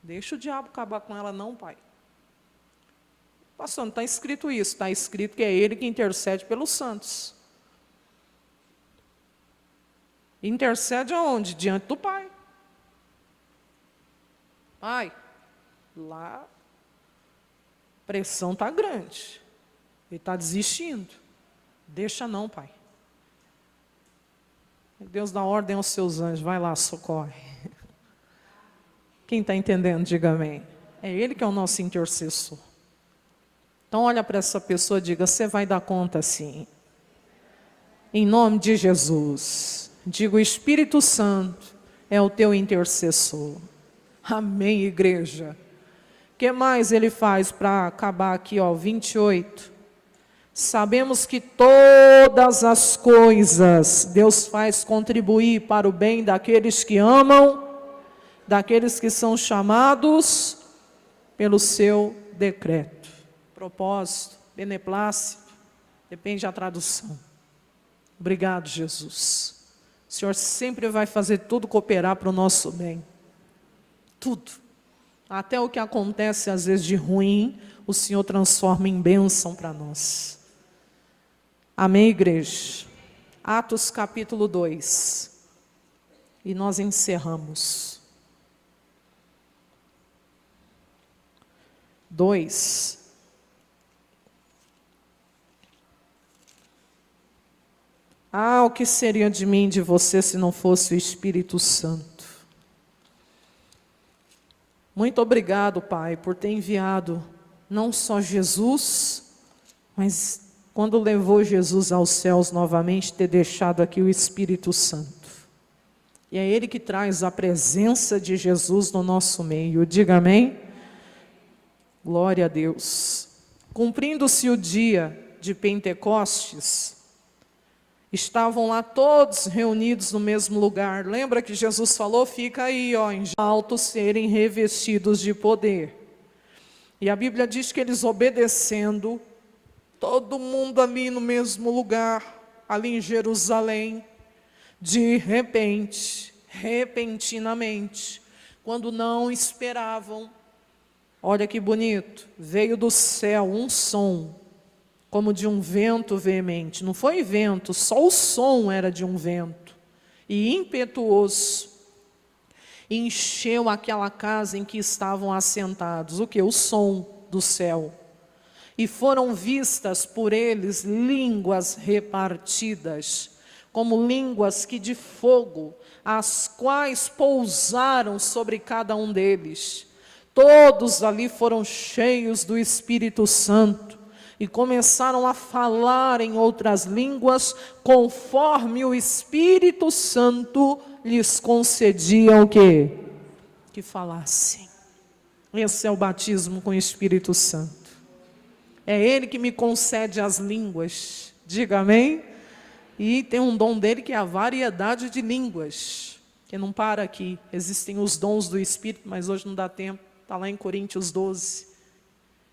A: Deixa o diabo acabar com ela não, Pai. Pastor, não está escrito isso, está escrito que é Ele que intercede pelos santos. Intercede aonde? Diante do Pai. Pai, lá a pressão está grande. Ele está desistindo. Deixa não, Pai. Deus dá ordem aos seus anjos, vai lá, socorre. Quem está entendendo, diga amém. É Ele que é o nosso intercessor. Então olha para essa pessoa e diga, você vai dar conta sim. Em nome de Jesus. Diga, o Espírito Santo é o teu intercessor. Amém, igreja. O que mais ele faz para acabar aqui, 28? Sabemos que todas as coisas Deus faz contribuir para o bem daqueles que amam, daqueles que são chamados pelo seu decreto. Propósito, beneplácito, depende da tradução. Obrigado, Jesus. O Senhor sempre vai fazer tudo cooperar para o nosso bem. tudo. Até o que acontece às vezes de ruim, o Senhor transforma em bênção para nós. Amém, igreja? Atos capítulo 2. E nós encerramos. 2. O que seria de mim e de você se não fosse o Espírito Santo? Muito obrigado, Pai, por ter enviado não só Jesus, mas quando levou Jesus aos céus novamente, ter deixado aqui o Espírito Santo. E é Ele que traz a presença de Jesus no nosso meio. Diga amém? Glória a Deus. Cumprindo-se o dia de Pentecostes, estavam lá todos reunidos no mesmo lugar. Lembra que Jesus falou? Fica aí, ó, em alto serem revestidos de poder. E a Bíblia diz que eles obedecendo, todo mundo ali no mesmo lugar, ali em Jerusalém, de repente, repentinamente, quando não esperavam, olha que bonito, veio do céu um som, como de um vento veemente. Não foi vento, só o som era de um vento. E impetuoso, encheu aquela casa em que estavam assentados. O que? O som do céu. E foram vistas por eles línguas repartidas, como línguas que de fogo, as quais pousaram sobre cada um deles. Todos ali foram cheios do Espírito Santo e começaram a falar em outras línguas, conforme o Espírito Santo lhes concedia o quê? Que falassem. Esse é o batismo com o Espírito Santo. É Ele que me concede as línguas. Diga amém? E tem um dom dele que é a variedade de línguas, que não para aqui. Existem os dons do Espírito, mas hoje não dá tempo. Está lá em Coríntios 12.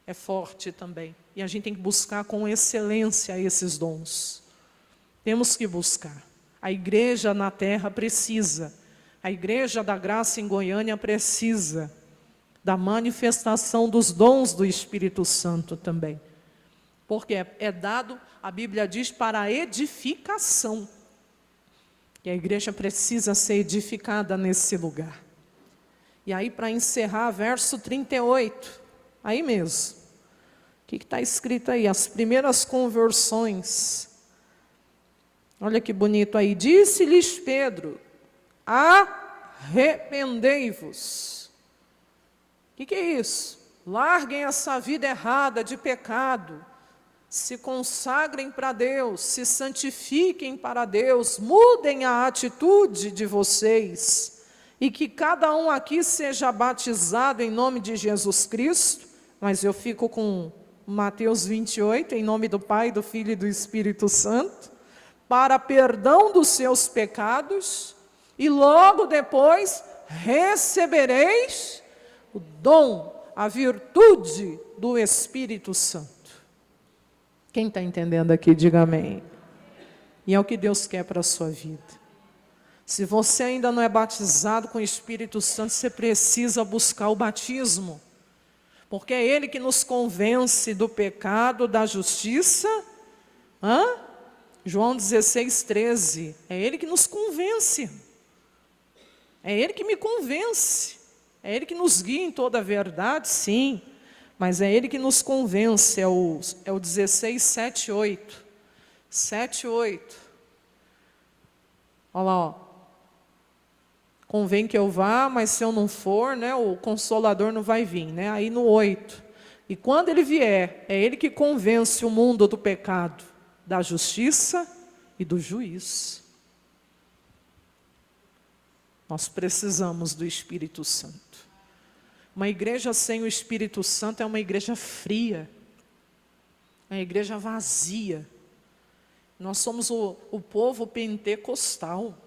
A: É forte também. E a gente tem que buscar com excelência esses dons. Temos que buscar. A igreja na terra precisa. A igreja da graça em Goiânia precisa da manifestação dos dons do Espírito Santo também. Porque é dado, a Bíblia diz, para a edificação. E a igreja precisa ser edificada nesse lugar. E aí, para encerrar, verso 38, aí mesmo. O que está escrito aí? As primeiras conversões. Olha que bonito aí. Disse-lhes Pedro: arrependei-vos. O que é isso? Larguem essa vida errada de pecado. Se consagrem para Deus, se santifiquem para Deus, mudem a atitude de vocês. E que cada um aqui seja batizado em nome de Jesus Cristo. Mas eu fico com Mateus 28, em nome do Pai, do Filho e do Espírito Santo, para perdão dos seus pecados, e logo depois recebereis o dom, a virtude do Espírito Santo. Quem está entendendo aqui, diga amém. E é o que Deus quer para a sua vida. Se você ainda não é batizado com o Espírito Santo, você precisa buscar o batismo. Porque é Ele que nos convence do pecado, da justiça. João 16, 13. É Ele que nos convence. É Ele que me convence. É Ele que nos guia em toda a verdade, sim. Mas é Ele que nos convence. É o 16, 7, 8. 7, 8. Olha lá, ó. Convém que eu vá, mas se eu não for, né, o Consolador não vai vir, né? Aí no 8. E quando Ele vier, é Ele que convence o mundo do pecado, da justiça e do juízo. Nós precisamos do Espírito Santo. Uma igreja sem o Espírito Santo é uma igreja fria, é uma igreja vazia. Nós somos o povo pentecostal,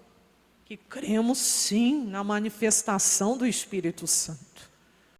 A: que cremos sim na manifestação do Espírito Santo.